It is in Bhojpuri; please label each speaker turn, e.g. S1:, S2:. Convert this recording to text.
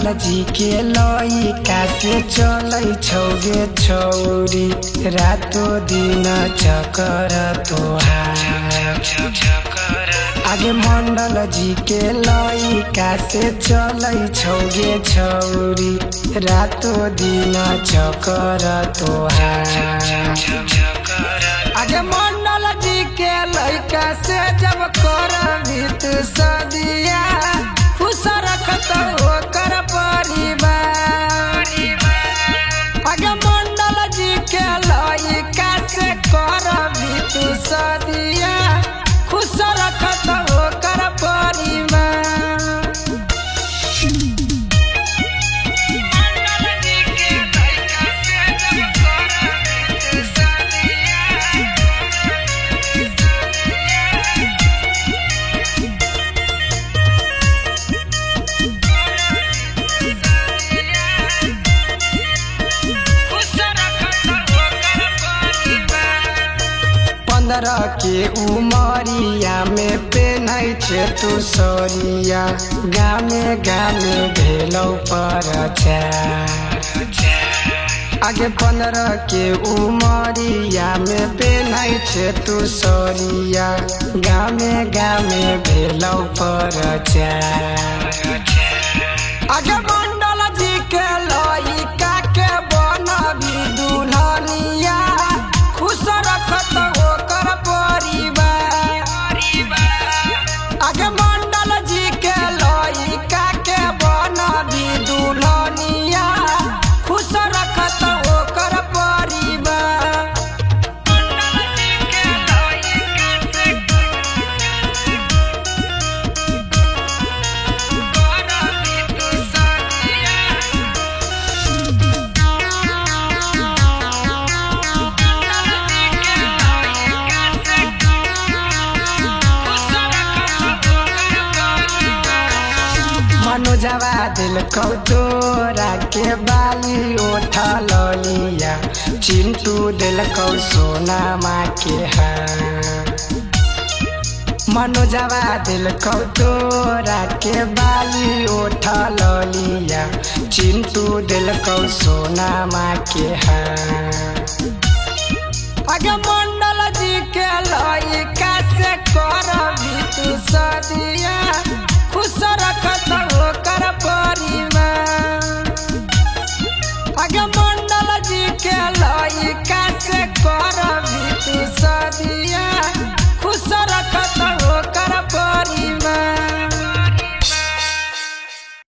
S1: मंडल जी के लइका से चलै छौगे छौरी रातो दिन चक्कर तोहार। आगे मंडल जी के लइका से चलै छौगे छौरी रातो दिन चक्कर तोहार। आगे मंडल जी के लइका से जब करबी तू सदिया खुश रखत ओकर परिवार। आगे मंडल जी के लइका से करबी तू सदिया खुश रखत ओकर परिवार। पंद्रह के उमरिया में पेन्है छे तू सरिया गामे गामे भेलौ प्रचार। आगे 15 के उमरिया में पेन्है छे तू सरिया गामे गामे भेलौ प्रचार। आगे मंडल जी के लइका के बनबी दुल्हनिया खुश रखत ओकर परिवार। आगे मंडल जी के लइका के बनबी दुल्हनिया खुश रखत ओकर परिवार। मनोजवा दिल कौ तोरा के बाली ओठा लिया चिंटू दिल कौ सोना माँ के हार। मनोजवा दिल कौ तोरा के बाली ओठा लिया चिंटू दिल कौ सोना माँ के हार। आगे